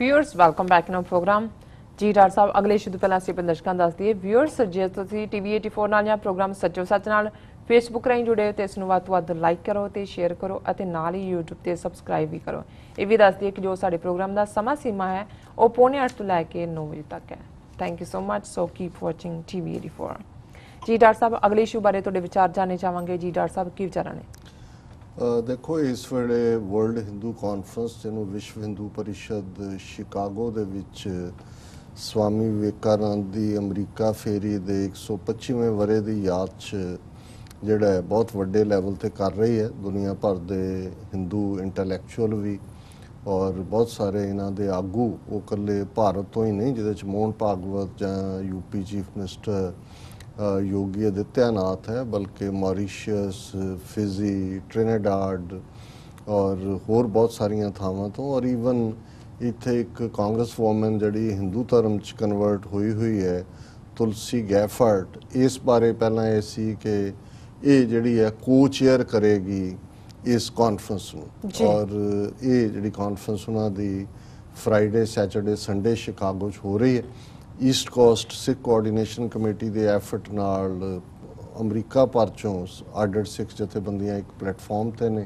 Viewers welcome back in program जी doctor साहब अगले इशू तो पहला ਅਸੀਂ ਦਰਸ਼ਕਾਂ ਦੱਸ ਦਈਏ व्यूअर्स ਜੇ ਤੁਸੀਂ ਟੀਵੀ 84 ਨਾਲ ਜਾਂ ਪ੍ਰੋਗਰਾਮ ਸੱਚੋ ਸੱਚ ਨਾਲ ਫੇਸਬੁੱਕ ਰਾਹੀਂ ਜੁੜੇ ਹੋ ਤੇ ਇਸ ਨੂੰ ਵੱਧ ਤੋਂ ਵੱਧ ਲਾਈਕ ਕਰੋ ਤੇ ਸ਼ੇਅਰ ਕਰੋ ਅਤੇ ਨਾਲ ਹੀ YouTube ਤੇ ਸਬਸਕ੍ਰਾਈਬ ਵੀ ਕਰੋ। ਇਹ ਵੀ ਦੱਸ ਦਈਏ ਕਿ ਜੋ ਸਾਡੇ ਪ੍ਰੋਗਰਾਮ ਦਾ ਸਮਾਂ ਸੀਮਾ ਹੈ ਉਹ 8:45 ਤੋਂ ਲੈ ਕੇ 9 ਵਜੇ ਤੱਕ ਹੈ। Thank you so much so keep watching TV 84। ਜੀ ਡਾਕਟਰ ਸਾਹਿਬ ਅਗਲੇ ਇਸ਼ੂ ਬਾਰੇ ਤੁਹਾਡੇ ਵਿਚਾਰ ਜਾਣਨੇ ਚਾਹਾਂਗੇ। ਜੀ ਡਾਕਟਰ ਸਾਹਿਬ ਕੀ ਵਿਚਾਰਾਂ ਨੇ? देखो इस वेले वर्ल्ड हिंदू कॉन्फ्रेंस जिन्हों विश्व हिंदू परिषद शिकागो दे विच स्वामी विवेकानंद दी अमरीका फेरी दे 125वें वरे दी याद च जिहड़ा बहुत वड्डे लैवल ते कर रही है। दुनिया भर दे हिंदू इंटैलेक्चुअल भी और बहुत सारे इन्हां दे आगू वो कल्ले भारत तो ही नहीं जिहदे च मोहन भागवत जां UP chief minister Yogi Adityanath है बल्कि मॉरिशस फिजी ट्रिनिडाड और होर बहुत सारिया थावां तो और ईवन इत्थे एक कांग्रेस वोमन जिहड़ी हिंदू धर्म च कन्वर्ट हुई है तुलसी गैफर्ड इस बारे पहला ये सी कि ये जिहड़ी है को चेयर करेगी इस कॉन्फ्रेंस नूं और ये जिहड़ी कॉन्फ्रेंस उन्हां दी फ्राइडे सैटरडे संडे शिकागो च हो रही है। East Coast Sikh Coordination Committee के एफर्ट नाल अमरीका भर चों आर्डर सिख जथेबंदियां एक प्लेटफॉर्म ते ने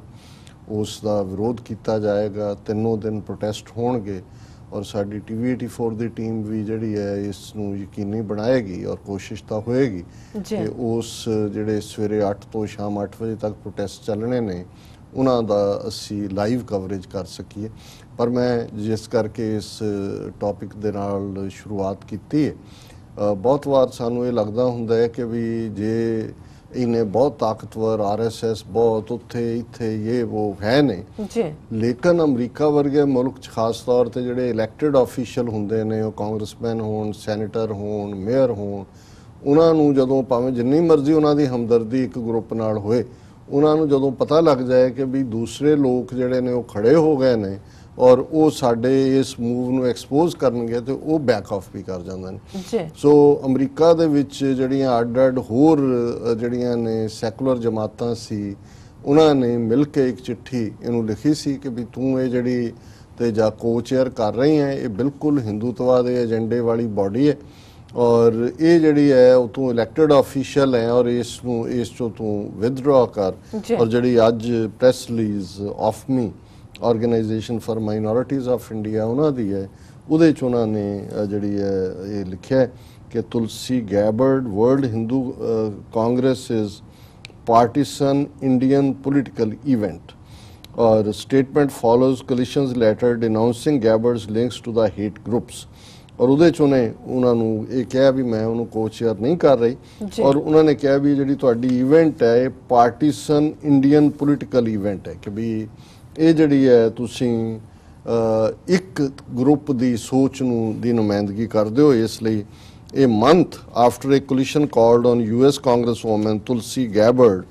उसका विरोध किया जाएगा। 3 दिन प्रोटेस्ट होणगे और साडी टीवी 84 की टीम भी जिहड़ी है इसनूं यकीनी बनाएगी और कोशिश तो होएगी कि उस जिहड़े सवेरे 8 तो शाम 8 बजे तक प्रोटेस्ट चलने ने उन्हां दा असी लाइव कवरेज कर सकीए। पर मैं जिस करके इस टॉपिक दे नाल शुरुआत की है बहुत बार सानू ये लगता हुंदा है कि भी जे इन्हें बहुत ताकतवर RSS बहुत उत्थे इत्थे ये वो है ने लेकिन अमरीका वर्गे मुल्क च खास तौर पर जिहड़े इलैक्टेड ऑफिशियल हुंदे ने कांग्रेसमैन होण सैनेटर होण मेयर होण उन्हां नूं जदों भावें जिन्नी मर्जी उन्हां दी हमदर्दी एक ग्रुप नाल होए उन्हां नूं जदों पता लग जाए कि भी दूसरे लोग जिहड़े ने वो खड़े हो गए ने और वो साडे इस मूव नूं एक्सपोज करनगे तो वो बैक ऑफ भी कर जांदे ने। सो अमरीका दे विच जिहड़ियां अड होर जिहड़ियां ने सैकुलर जमातां सी उन्हां ने मिल के एक चिट्ठी इहनूं लिखी सी कि भी तूं ये जिहड़ी ते जा को चेयर कर रही है ये बिल्कुल हिंदुत्व के एजेंडे वाली बॉडी है और ये जिहड़ी है वो तू इलैक्टेड ऑफिशियल है और इस चों तू विदड्रॉ कर और जिहड़ी अज press release of me organisation for minorities of India उन्हां दी है उहदे च उन्हां ने जिहड़ी है ये लिखिया है कि Tulsi Gabbard world Hindu Congress is partisan Indian political event और statement follows coalition's letter denouncing Gabbard's links to the hate groups और उहदे च उन्होंने ये कहा भी मैं उन्होंने को चेयर नहीं कर रही और उन्होंने कहा भी जिहड़ी तुहाडी इवेंट है पार्टीसन इंडियन पोलिटिकल इवेंट है कि भी ये जिहड़ी है तुसीं एक ग्रुप की सोच की नुमाइंदगी करते हो इसलिए a month after a coalition called on US Congresswoman Tulsi Gabbard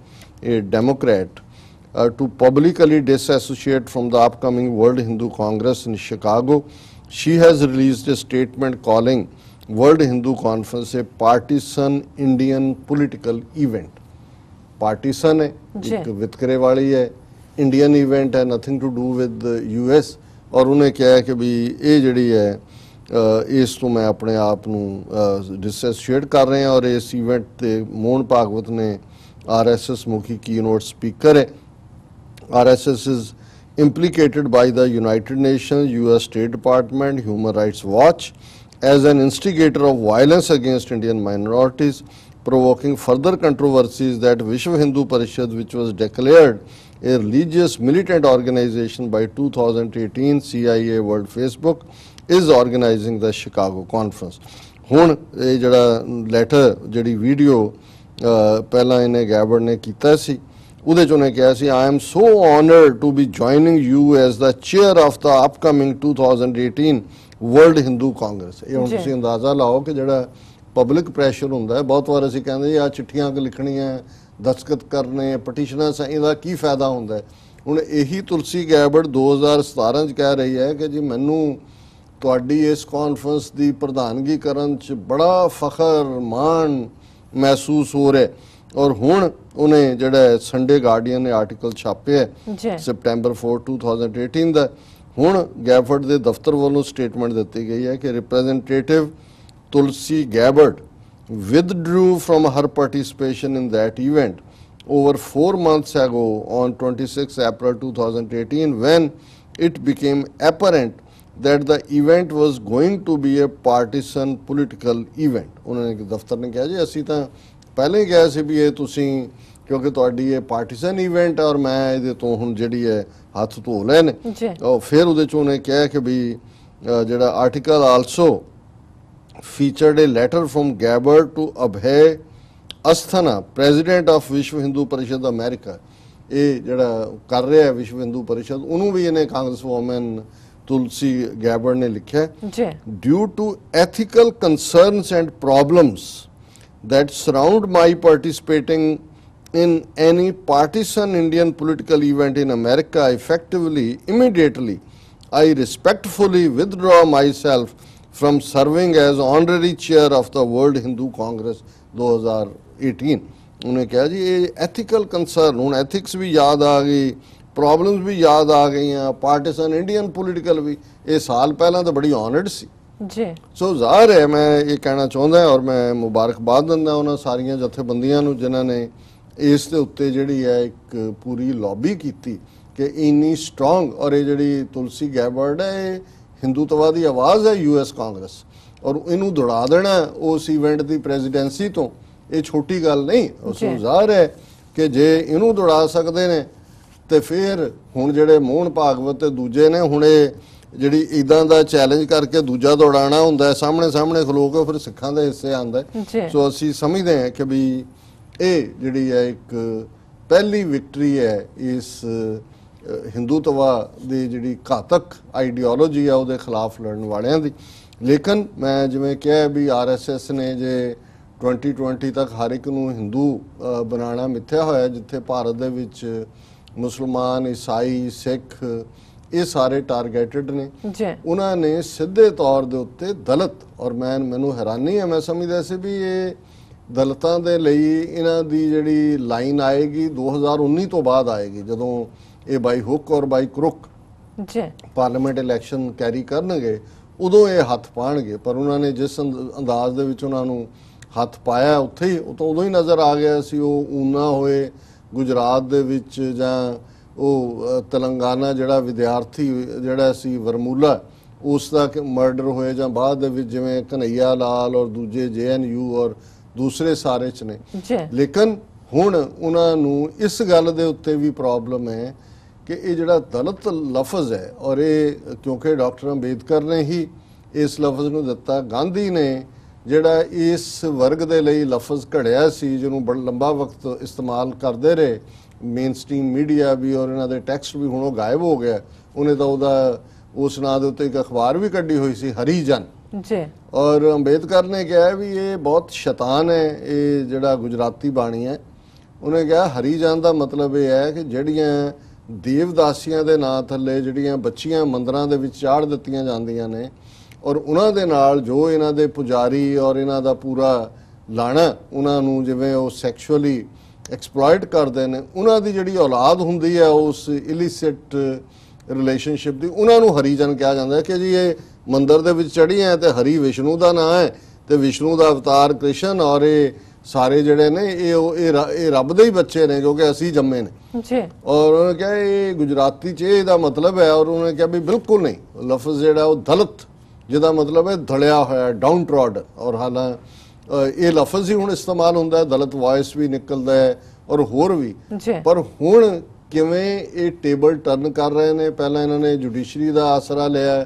a Democrat to publicly disassociate from the upcoming World Hindu Congress in Chicago she has released a statement calling World Hindu Conference a partisan Indian political event। partisan है एक वितकरे वाली है Indian event है nothing to do with US और उन्हें क्या है कि भी ये जिहड़ी है इस तो मैं अपने आप नूं डिसएसोशिएट कर रहे हैं और इस इवेंट ते मोहन भागवत ने RSS मुखी की नोट स्पीकर है। RSS is implicated by the United Nations, US State Department, Human Rights Watch as an instigator of violence against Indian minorities, provoking further controversies that Vishwa Hindu Parishad, which was declared a religious militant organization by 2018 CIA World Facebook, is organizing the Chicago Conference। हुण ये जड़ा letter जिहड़ी video पहला इन्हें Gabbard ने कीता सी उहदे च उन्हें कहा सी I am so honored to be joining you as the chair of the upcoming 2018 World Hindu Congress। ये हुण तुसीं अंदाज़ा लाओ कि जिहड़ा पब्लिक प्रैशर हुंदा है बहुत बार असीं कहंदे आ चिट्ठियां लिखणियां दस्तखत करने पटिशनां इहदा की फायदा हुंदा है। हुण यही तुलसी गैबर्ड 2017 कह रही है कि जी मैनू तुहाडी इस कॉन्फ्रेंस की प्रधानगी करन च बड़ा फखर मान महसूस हो रहा है और हुण उन्हें जिहड़ा संडे गार्डियन ने आर्टिकल छापे है सितंबर 4 2018 का ਹੁਣ ਗੈਬਰਡ ਦੇ ਦਫ਼ਤਰ ਵੱਲੋਂ ਸਟੇਟਮੈਂਟ ਦਿੱਤੀ ਗਈ ਹੈ ਕਿ representative Tulsi Gabbard withdrew from her participation in that event over 4 months ago on 26 April 2018 when it became apparent that the event was going to be a partisan political event. उन्होंने दफ्तर ने कहा जी असी तो पहले ही कहा सी भी ये तुसी क्योंकि तुहाडी ये पार्टीसन इवेंट है और मैं ये तो हुण जिहड़ी है हथ धो लए ने और फिर उहदे च उन्हें कहा कि भी जिहड़ा article also featured a letter from Gabbard to Abhay Asthana, president of Vishwa Hindu Parishad America. ਇਹ ਜਿਹੜਾ ਕਰ ਰਿਹਾ ਵਿਸ਼ਵ ਹਿੰਦੂ ਪਰਿਸ਼ਦ ਉਹਨੂੰ ਵੀ ਇਹਨੇ ਕਾਂਗਰਸਵੋਮਨ ਤੁਲਸੀ ਗੈਬਰਡ ਨੇ ਲਿਖਿਆ due to ethical concerns and problems that surround my participating in any partisan Indian political event in America effectively immediately I respectfully withdraw myself from serving as honorary chair of the World Hindu Congress 2018. उन्हें कहा जी ये ethical concern हूँ ethics भी याद आ गई problems भी याद आ गई हैं पार्टीसन इंडियन पोलिटिकल भी ये साल पहला तो बड़ी ऑनर्ड सी जी सो ਜ਼ਾਹਰ है मैं ये कहना चाहता और मैं मुबारकबाद दिंदा उन्होंने सारिया जथेबंदियां नूं जिन्होंने इस दे उत्ते जिहड़ी है एक पूरी लॉबी की कि इन्नी स्ट्रोंग और ये जिहड़ी तुलसी गैबर्ड है हिंदुत्ववादी आवाज़ है यूएस कांग्रेस और इनू दौड़ा देना उस इवेंट की प्रेजिडेंसी तो ये छोटी गल नहीं उस ਜ਼ਾਹਰ है कि जे इनू दौड़ा सकते हैं तो फिर हुण जिहड़े मोहन भागवत ते दूजे ने हुण जिहड़ी इदां दा चैलेंज करके दूजा दौड़ाना हुंदा है सामने सामने खलो के फिर सिखां दे हिस्से आंदा है सो असीं समझदे हैं कि भी ये जिहड़ी है एक पहली विक्ट्री है इस हिंदुत्वा की जिहड़ी घातक आइडियोलॉजी है उहदे खिलाफ लड़न वालियां दी लेकिन मैं जिवें कहा भी RSS ने जे 2020 तक हर एक नूं हिंदू बनाना मिथ्या होया जिथे भारत दे विच मुसलमान ईसाई सिख ये सारे टारगेटेड ने उन्होंने सीधे तौर दे उत्ते दलित और मैनू हैरानी है मैं समझदा सी भी ये दलितां दे लई इन्हां दी जिहड़ी लाइन आएगी 2019 तो बाद आएगी जदों ये बाई हुक और by crook parliament election carry करनगे उदों ये हथ पाणगे पर उन्होंने जिस अंदाज दे विच उन्हां नूं हथ पाया उत्थे ही तो उदों ही नज़र आ गया सी वो ऊना होए गुजरात दे विच जां ਉਹ तेलंगाना ਜਿਹੜਾ ਵਿਦਿਆਰਥੀ ਜਿਹੜਾ ਸੀ ਵਰਮੂਲਾ ਉਸ ਦਾ ਮਰਡਰ ਹੋਏ ਜਾਂ ਬਾਅਦ ਦੇ ਵਿੱਚ ਜਿਵੇਂ ਕਨਈਆ ਲਾਲ ਔਰ ਦੂਜੇ JNU ਔਰ ਦੂਸਰੇ ਸਾਰੇ ਚ ਨੇ ਲੇਕਿਨ ਹੁਣ ਉਹਨਾਂ ਨੂੰ ਇਸ ਗੱਲ ਦੇ ਉੱਤੇ ਵੀ ਪ੍ਰੋਬਲਮ ਹੈ ਕਿ ਇਹ ਜਿਹੜਾ ਦਲਿਤ ਲਫ਼ਜ਼ ਹੈ ਔਰ ਇਹ ਕਿਉਂਕਿ ਡਾਕਟਰ ਅੰਬੇਦਕਰ ਨੇ ਹੀ ਇਸ ਲਫ਼ਜ਼ ਨੂੰ ਦਿੱਤਾ ਗਾਂਧੀ ਨੇ ਜਿਹੜਾ ਇਸ ਵਰਗ ਦੇ ਲਈ ਲਫ਼ਜ਼ ਘੜਿਆ ਸੀ ਜਿਹਨੂੰ ਬੜਾ ਲੰਬਾ ਵਕਤ ਇਸਤੇਮਾਲ ਕਰਦੇ ਰਹੇ ਮੇਨ ਸਟ੍ਰੀਮ ਮੀਡੀਆ ਵੀ ਔਰ ਇਹਨਾਂ ਦੇ ਟੈਕਸਟ ਵੀ ਹੁਣ ਉਹ ਗਾਇਬ ਹੋ ਗਿਆ ਉਹਨੇ ਤਾਂ ਉਹਦਾ ਉਸ ਨਾਂ ਦੇ ਉੱਤੇ ਇੱਕ ਅਖਬਾਰ ਵੀ ਕੱਢੀ ਹੋਈ ਸੀ ਹਰੀਜਨ ਜੀ ਔਰ ਅੰਬੇਦਕਰ ਨੇ ਕਿਹਾ ਵੀ ਇਹ ਬਹੁਤ ਸ਼ੈਤਾਨ ਹੈ ਇਹ ਜਿਹੜਾ ਗੁਜਰਾਤੀ ਬਾਣੀ ਹੈ ਉਹਨੇ ਕਿਹਾ ਹਰੀਜਨ ਦਾ ਮਤਲਬ ਇਹ ਹੈ ਕਿ ਜਿਹੜੀਆਂ ਦੇਵਦਾਸੀਆਂ ਦੇ ਨਾਂ ਥੱਲੇ ਜਿਹੜੀਆਂ ਬੱਚੀਆਂ ਮੰਦਰਾਂ ਦੇ ਵਿੱਚ ਚਾੜ ਦਿੱਤੀਆਂ ਜਾਂਦੀਆਂ ਨੇ ਔਰ ਉਹਨਾਂ ਦੇ ਨਾਲ ਜੋ ਇਹਨਾਂ ਦੇ ਪੁਜਾਰੀ ਔਰ ਇਹਨਾਂ ਦਾ ਪੂਰਾ ਲਾਣਾ ਉਹਨਾਂ ਨੂੰ ਜਿਵੇਂ ਉਹ ਸੈਕਸ਼ੁਅਲੀ एक्सप्लॉयट करते हैं उन्होंने जी औलाद होंगी है उस इलिसिट रिलेशनशिप की उन्होंने हरीजन कहा जाता है कि जी ये मंदिर के चढ़ी है तो हरी विष्णु का नाम है तो विष्णु का अवतार कृष्ण और ये सारे जड़े ने ये रब दे ही बच्चे ने क्योंकि असी जम्मे ने और उन्होंने कहा ये गुजराती च इसका मतलब है और उन्होंने कहा भी बिल्कुल नहीं लफ्ज़ जोड़ा दलित जिसका मतलब है धड़िया होया डाउन ट्रॉड और हालांकि ये लफज ही हुण इस्तेमाल होंदा है दलित वॉइस भी निकलदा है और होर भी पर हुण किवें ये टेबल टर्न कर रहे ने पहला इन्होंने जुडिशरी का आसरा लिया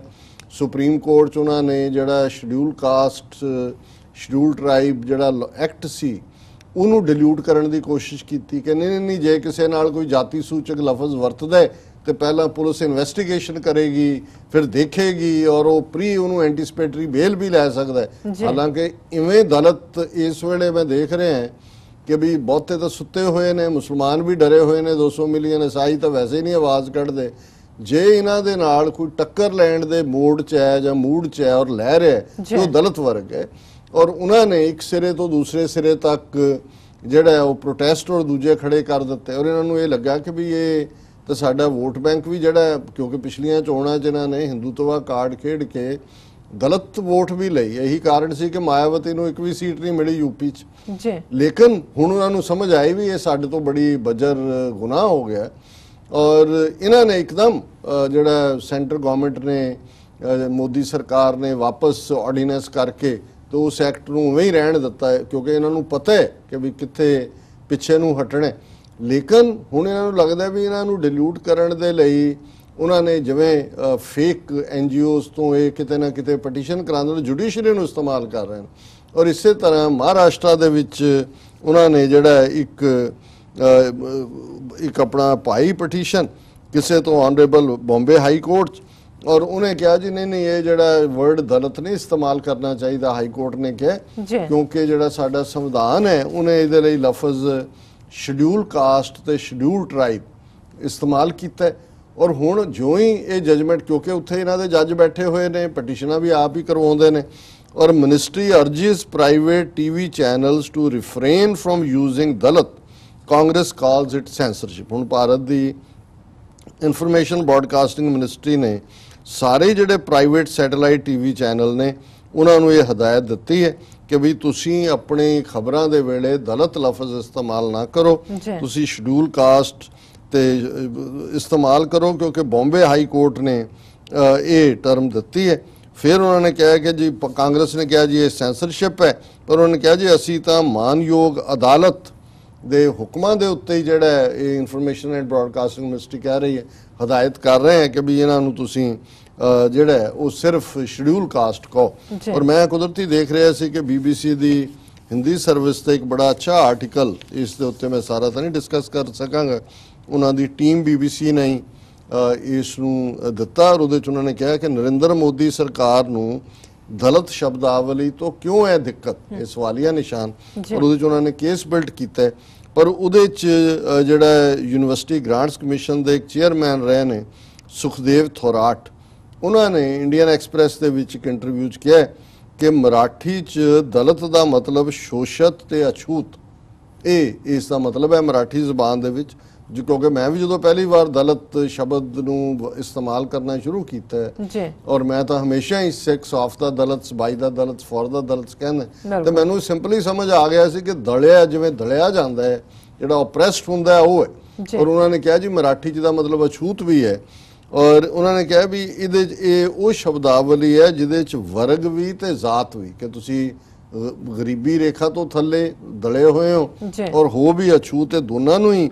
सुप्रीम कोर्ट च उन्होंने जिहड़ा शेड्यूल कास्ट शेड्यूल ट्राइब जिहड़ा एक्ट सी उहनूं डिल्यूट करन दी कोशिश की कि नहीं जे किसी नाल कोई जाति सूचक लफज वरतदा है तो पहला पुलिस इन्वेस्टिगेशन करेगी फिर देखेगी और वो प्री उन्होंने एंटीसिपेटरी बेल भी लै सकता है हालांकि इवें दलित इस वेले मैं देख रहे हैं कि भी बहुते तो सुते हुए ने मुसलमान भी डरे हुए ने 200 मिलियन ईसाई तो वैसे ही नहीं आवाज़ कढ़ते जे इन्हां दे नाल कोई टक्कर लैण दे मोड च है जां मूड च है और लै रहा है तो दलित वर्ग है और उन्होंने एक सिरे तो दूसरे सिरे तक जिहड़ा वो प्रोटेस्ट और दूजे खड़े कर दिते और इन्होंने ये लगा कि भी ये तो साडा वोट बैंक भी जिहड़ा क्योंकि पिछलियां चोणां 'च इन्हां ने हिंदुत्व कार्ड खेड के गलत वोट भी लई। यही कारण सी कि मायावती नूं एक भी सीट नहीं मिली यूपी च। लेकिन हुण उन्हां नूं समझ आई भी ये साडे तो बड़ी बजर गुनाह हो गया और इन्हां ने एकदम जिहड़ा सेंटर गवर्नमेंट ने मोदी सरकार ने वापस ऑर्डीनेंस करके तो उस एक्ट नूं उवें ही रहण दिता है क्योंकि इन्हां नूं पता है कि भी कित्थे पिछे नूं हटणे। लेकिन हुण इन्हां नूं लगदा भी इन्हां नूं डिल्यूट करन दे लई उन्होंने जिवें फेक NGOs तो ये किते ना किते पटीशन कराने जुडिशरी नूं इस्तेमाल कर रहे हैं। और इस तरह महाराष्ट्र दे विच उन्होंने जिहड़ा एक अपना पाई पटीशन किसी तो ऑनरेबल बॉम्बे हाई कोर्ट और उन्हें कहा जी नहीं ये जिहड़ा वर्ड दलित नहीं इस्तेमाल करना चाहिए हाई कोर्ट ने कहा क्योंकि जिहड़ा साडा संविधान है उन्हें इहदे लई लफज शेड्यूल कास्ट ते शेड्यूल ट्राइब इस्तेमाल किया। और हुण जो ही ये जजमेंट क्योंकि उत्थे इन्हां दे जज बैठे हुए ने पटीशनां भी आप ही करवाउंदे ने और ministry urges private TV channels to refrain from using Dalit Congress calls it censorship. हुण भारत दी इंफॉर्मेशन ब्रॉडकास्टिंग मिनिस्ट्री ने सारे जिहड़े प्राइवेट सैटेलाइट TV चैनल ने उन्हां नूं ये हदायत दित्ती है कि भी तुसीं अपनी खबरां दे वेले दलित लफज इस्तेमाल ना करो, तुसीं शेड्यूल कास्ट ते इस्तेमाल करो क्योंकि बॉम्बे हाई कोर्ट ने ये टर्म दिती है। फिर उन्होंने कहा कि जी कांग्रेस ने कहा जी ये सेंसरशिप है पर उन्होंने कहा जी असी तो मानयोग अदालत दे हुक्मां दे उत्ते ही जिहड़ा ये इंफॉर्मेशन एंड ब्रॉडकास्टिंग मिनिस्ट्री कह रही है हदायत कर रहे हैं कि भी इन्हां नूं तुसीं जिहड़ा वो सिर्फ शेड्यूल कास्ट कहो। और मैं कुदरती देख रहा सी कि BBC दी हिंदी सर्विस ते एक बड़ा अच्छा आर्टिकल इस दे उत्ते मैं सारा तो नहीं डिस्कस कर सकांगा उन्हां दी टीम BBC ने इस नूं दिता और उहदे च उन्होंने कहा कि नरेंद्र मोदी सरकार नूं दलित शब्दावली तो क्यों है दिक्कत ये सवालिया निशान और उहदे च उन्होंने केस बिल्ट किया है। पर उहदे च जिहड़ा यूनिवर्सिटी ग्रांट्स कमीशन दे एक चेयरमैन रहे ने सुखदेव थोराट उन्होंने इंडियन एक्सप्रैस दे विच एक इंटरव्यू च कहा कि मराठी च दलित दा मतलब शोषित ते अछूत ये इसका मतलब है मराठी जबान दे विच जो क्योंकि मैं भी जो पहली बार दलित शब्द नूं इस्तेमाल करना शुरू किया है और मैं तो हमेशा ही six of the Dalit by the Dalit for the Dalit कहना तो मैनू सिंपली समझ आ गया सी कि दलिया जिवें दलिया जाता है जिहड़ा ओप्रैस्ड हुंदा है वो है। और उन्होंने कहा जी मराठी च दा मतलब अछूत भी है और उन्होंने कहा भी ये वो शब्दावली है जिहदे च वर्ग भी ते जात भी कि तुसी गरीबी रेखा तो थल्ले दले हुए हो और हो भी अछूत है दोनों नूं ही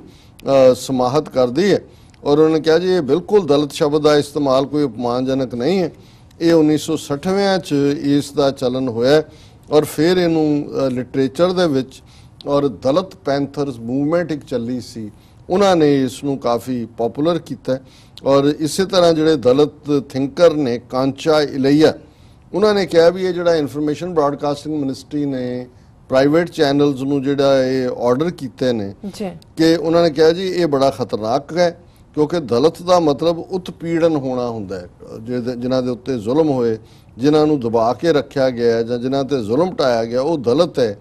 समाहत कर दी है। और उन्होंने कहा जी ये बिल्कुल दलित शब्द का इस्तेमाल कोई अपमानजनक नहीं है। ये 1960वें च इसका चलन होया और फिर इनू लिटरेचर दे विच और दलित पैंथर्स मूवमेंट एक चली सी उन्होंने इसनू काफ़ी पॉपुलर किया। और इस तरह जिहड़े दलित थिंकर ने कांचा इलैया उन्होंने कहा भी ये जिहड़ा इंफॉर्मेशन ब्रॉडकास्टिंग मिनिस्ट्री ने प्राइवेट चैनल्स नूं जिहड़ा ये ऑर्डर कीते ने कि उन्होंने कहा जी ये बड़ा खतरनाक है क्योंकि दलित का मतलब उत्पीड़न होना हुंदा है जिन्हां दे उत्ते जुल्म होए जिन्हां नूं दबा के रखा गया है जां जिन्हां ते जुल्म ढाया गया वो दलित है।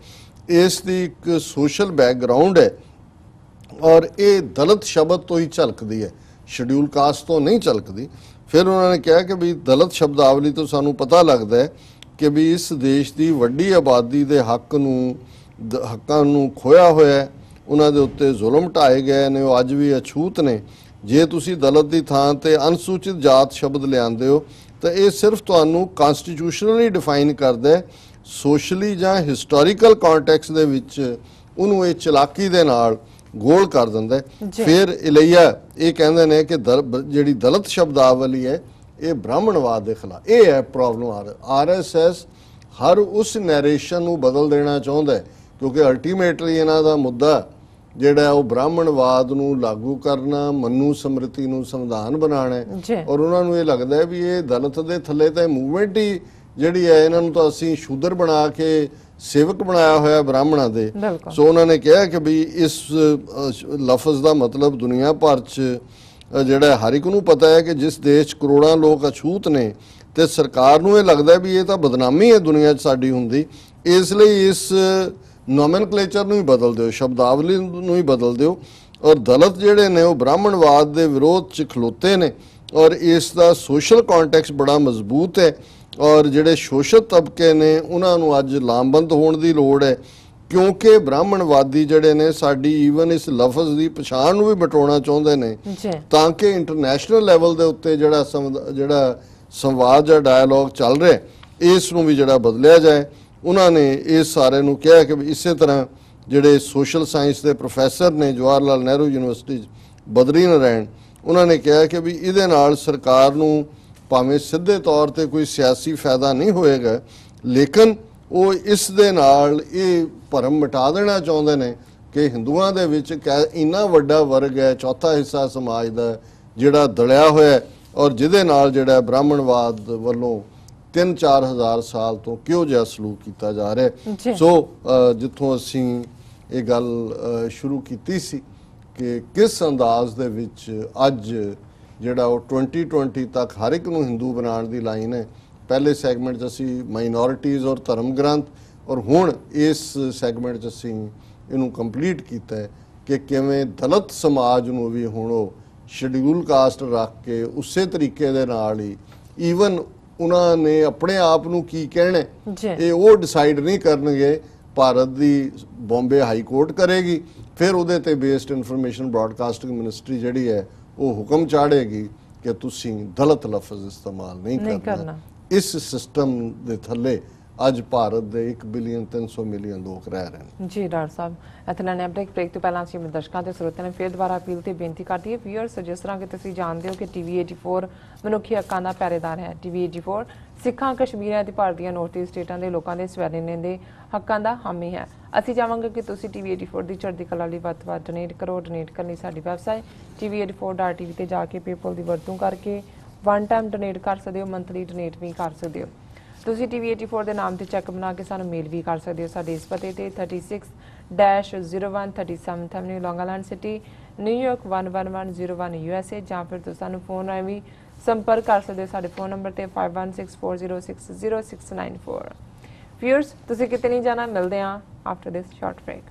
इसकी एक सोशल बैकग्राउंड है और ये दलित शब्द तो ही झलकदी है शेड्यूल कास्ट तो नहीं झलकदी। फिर उन्होंने कहा कि भी दलित शब्दावली तो सानू पता लगता है कि भी इस देश की वड्डी आबादी के हक्कां नूं खोया होया है उन्हां दे उत्ते जुल्म ढाए गए ने वो अज भी अछूत ने। जे तुसी दलित की थां ते अनसूचित जात शब्द लिआंदे हो तो ये सिर्फ तुहानू कॉन्स्टिट्यूशनली डिफाइन करदा है सोशली जां हिस्टोरीकल कॉन्टैक्स दे विच उहनूं ये चलाकी दे नाल गोल कर दिंदा है। फिर इलैया ये कहंदे ने कि जिहड़ी दलित शब्दावली है ये ब्राह्मणवाद के खिलाफ ये है प्रॉब्लम। RSS हर उस नैरेशन नूं बदल देना चाहुंदा है क्योंकि अल्टीमेटली इन्हां दा मुद्दा जिहड़ा वो ब्राह्मणवाद नूं लागू करना मनु समृति नूं संविधान बनाना है। और उन्हां नूं ये लगदा है भी ये दलित दे थल्ले तां मूवमेंट ही जिहड़ी है इन्हां नूं तां असीं शूदर बना के सेवक बनाया होया ब्राह्मणा दे। सो उन्होंने कहा कि भी इस लफज का मतलब दुनिया भर च जिहड़ा हर एक नूं पता है कि जिस देश करोड़ों लोग अछूत ने तो सरकार नूं ये लगदा है भी ये तो बदनामी है दुनिया च साडी हुंदी इसलिए इस नोमेनक्लेचर नूं ही बदल दिओ शब्दावली नूं ही बदल दिओ। ਔਰ ਦਲਿਤ ਜਿਹੜੇ ਨੇ ਉਹ ਬ੍ਰਾਹਮਣਵਾਦ ਦੇ ਵਿਰੋਧ 'ਚ ਖਲੋਤੇ ਨੇ ਔਰ ਇਸ ਦਾ ਸੋਸ਼ਲ ਕੰਟੈਕਸਟ ਬੜਾ ਮਜ਼ਬੂਤ ਹੈ ਔਰ ਜਿਹੜੇ ਸ਼ੋਸ਼ਿਤ ਤਬਕੇ ਨੇ ਉਹਨਾਂ ਨੂੰ ਅੱਜ ਲਾਮਬੰਦ ਹੋਣ ਦੀ ਲੋੜ ਹੈ ਕਿਉਂਕਿ ਬ੍ਰਾਹਮਣਵਾਦੀ ਜਿਹੜੇ ਨੇ ਸਾਡੀ ਈਵਨ ਇਸ ਲਫ਼ਜ਼ ਦੀ ਪਛਾਣ ਨੂੰ ਵੀ ਮਿਟਾਉਣਾ ਚਾਹੁੰਦੇ ਨੇ ਤਾਂ ਕਿ ਇੰਟਰਨੈਸ਼ਨਲ ਲੈਵਲ ਦੇ ਉੱਤੇ ਜਿਹੜਾ ਸੰਵਾਦ ਜਾਂ ਡਾਇਲੋਗ ਚੱਲ ਰਿਹਾ ਇਸ ਨੂੰ ਵੀ ਜਿਹੜਾ ਬਦਲਿਆ ਜਾਏ। ਉਹਨਾਂ ਨੇ ਇਸ ਸਾਰੇ ਨੂੰ ਕਿਹਾ ਕਿ ਇਸੇ ਤਰ੍ਹਾਂ ਜਿਹੜੇ ਸੋਸ਼ਲ ਸਾਇੰਸ ਦੇ ਪ੍ਰੋਫੈਸਰ ਨੇ ਜਵਾਹਰ ਲਾਲ ਨਹਿਰੂ ਯੂਨੀਵਰਸਿਟੀ ਬਦਰੀ ਨਾਰਾਇਣ ਉਹਨਾਂ ਨੇ ਕਿਹਾ ਕਿ ਵੀ ਇਹਦੇ ਨਾਲ ਸਰਕਾਰ ਨੂੰ ਭਾਵੇਂ ਸਿੱਧੇ ਤੌਰ ਤੇ ਕੋਈ ਸਿਆਸੀ ਫਾਇਦਾ ਨਹੀਂ ਹੋਏਗਾ ਲੇਕਿਨ ਉਹ ਇਸ ਦੇ ਨਾਲ ਇਹ ਭਰਮ ਮਿਟਾ ਦੇਣਾ ਚਾਹੁੰਦੇ ਨੇ ਕਿ ਹਿੰਦੂਆਂ ਦੇ ਵਿੱਚ ਇੰਨਾ ਵੱਡਾ ਵਰਗ ਹੈ ਚੌਥਾ ਹਿੱਸਾ ਸਮਾਜ ਦਾ ਜਿਹੜਾ ਦਲਿਆ ਹੋਇਆ ਔਰ ਜਿਹਦੇ ਨਾਲ ਜਿਹੜਾ ਬ੍ਰਾਹਮਣਵਾਦ ਵੱਲੋਂ 3-4 ਹਜ਼ਾਰ ਸਾਲ ਤੋਂ ਕਿਉਂ ਜਿਹਾ ਸਲੂਕ ਕੀਤਾ ਜਾ ਰਿਹਾ। ਸੋ ਜਿੱਥੋਂ ਅਸੀਂ ਇਹ ਗੱਲ ਸ਼ੁਰੂ ਕੀਤੀ ਸੀ ਕਿ ਕਿਸ ਅੰਦਾਜ਼ ਦੇ ਵਿੱਚ ਅੱਜ ਜਿਹੜਾ ਉਹ 2020 ਤੱਕ ਹਰ ਇੱਕ ਨੂੰ ਹਿੰਦੂ ਬਣਾਉਣ ਦੀ ਲਾਈਨ ਹੈ। ਪਹਿਲੇ ਸੈਗਮੈਂਟ 'ਚ ਅਸੀਂ ਮਾਈਨੋਰਿਟੀਜ਼ ਔਰ ਧਰਮ ਗ੍ਰੰਥ ਔਰ ਹੁਣ ਇਸ ਸੈਗਮੈਂਟ 'ਚ ਅਸੀਂ ਇਹਨੂੰ ਕੰਪਲੀਟ ਕੀਤਾ ਹੈ ਕਿ ਕਿਵੇਂ ਦਲਿਤ ਸਮਾਜ ਨੂੰ ਵੀ ਹੁਣ ਉਹ ਸ਼ਡਿਊਲ ਕਾਸਟ ਰੱਖ ਕੇ ਉਸੇ ਤਰੀਕੇ ਦੇ ਨਾਲ ਹੀ ਈਵਨ ਉਹਨਾਂ ਨੇ ਆਪਣੇ ਆਪ ਨੂੰ ਕੀ ਕਹਿਣਾ ਇਹ ਉਹ ਡਿਸਾਈਡ ਨਹੀਂ ਕਰਨਗੇ। ਭਾਰਤ ਦੀ ਬੰਬੇ ਹਾਈ ਕੋਰਟ ਕਰੇਗੀ ਫਿਰ ਉਹਦੇ ਤੇ ਬੇਸਡ ਇਨਫੋਰਮੇਸ਼ਨ ਬ੍ਰਾਡਕਾਸਟਿੰਗ ਮਿਨਿਸਟਰੀ ਜਿਹੜੀ ਹੈ ਉਹ ਹੁਕਮ ਚਾੜੇਗੀ ਕਿ ਤੁਸੀਂ ਦਲਿਤ ਲਫ਼ਜ਼ ਇਸਤੇਮਾਲ ਨਹੀਂ ਕਰਨਾ। ਇਸ ਸਿਸਟਮ ਦੇ ਥੱਲੇ ਅੱਜ ਭਾਰਤ ਦੇ 1,300,000,000 ਲੋਕ ਰਹਿ ਰਹੇ ਨੇ। ਜੀ ਡਾਕਟਰ ਸਾਹਿਬ ਇੱਥੇ ਲੈਣੇ ਬ੍ਰੇਕ ਤੋਂ ਪਹਿਲਾਂ ਅਸੀਂ ਦਰਸ਼ਕਾਂ ਤੇ ਸਰੋਤਿਆਂ ਨੇ ਫਿਰ ਦੁਬਾਰਾ ਅਪੀਲ ਤੇ ਬੇਨਤੀ ਕਰਦੀ ਹੈ ਵੀਅਰਸ ਜਿਸ ਤਰ੍ਹਾਂ ਕਿ ਤੁਸੀਂ ਜਾਣਦੇ ਹੋ ਕਿ ਟੀਵੀ 84 ਮਨੁੱਖੀ ਹੱਕਾਂ ਦਾ ਪਹਿਰੇਦਾਰ ਹੈ। ਟੀਵੀ 84 ਸਿੱਖਾਂ ਕਸ਼ਮੀਰਾਂ ਅਤੇ ਭਾਰਤ ਦੀਆਂ ਨੌਰਥ ਈਸਟ ਸਟੇਟਾਂ ਦੇ ਲੋਕਾਂ ਦੇ ਸਵੈਰੀਨ ਦੇ ਹੱਕਾਂ ਦਾ ਹਾਮੀ ਹੈ। ਅਸੀਂ ਚਾਹਾਂਗੇ ਕਿ ਤੁਸੀਂ ਟੀਵੀ 84 ਦੀ ਚੜ੍ਹਦੀ ਕਲਾ ਲਈ ਵੱਧ ਤੋਂ ਵੱਧ ਡੋਨੇਟ ਕਰੋ। ਡੋਨੇਟ ਕਰਨ ਲਈ ਸਾਡੀ ਵੈਬਸਾਈਟ tv84.tv ਤੇ ਜਾ ਕੇ ਪੇਪਲ ਦੀ ਵਰਤੋਂ ਕਰਕੇ ਵਨ ਟਾਈਮ ਡੋਨੇਟ ਕਰ ਸਕਦੇ ਹੋ, ਮੰਥਲੀ ਡੋਨੇਟ ਵੀ ਕਰ ਸਕਦੇ ਹੋ। ਤੁਸੀਂ ਟੀਵੀ 84 ਦੇ ਨਾਮ ਤੇ ਚੈੱਕ ਬਣਾ ਕੇ ਸਾਨੂੰ ਮੇਲ ਵੀ ਕਰ ਸਕਦੇ ਹੋ ਸਾਡੇ ਇਸ ਪਤੇ ਤੇ 36-01 37th ਐਵਨਿਊ ਲੌਂਗ ਆਈਲੈਂਡ ਸਿਟੀ ਨਿਊਯਾਰਕ 11101 USA ਜਾਂ ਫਿਰ ਤੁਸੀਂ ਸਾਨੂੰ ਫੋਨ ਰਾਹੀਂ ਵੀ ਸੰਪਰਕ ਕਰ ਸਕਦੇ ਹੋ ਸਾਡੇ ਫੋਨ ਨੰਬਰ ਤੇ 5164060694। ਵਿਊਅਰਸ ਤੁਸੀਂ ਕਿਤੇ ਨਹੀਂ ਜਾਣਾ, ਮਿਲਦੇ ਹਾਂ ਆਫਟਰ ਦਿਸ ਸ਼ਾਰਟ ਬ੍ਰੇਕ।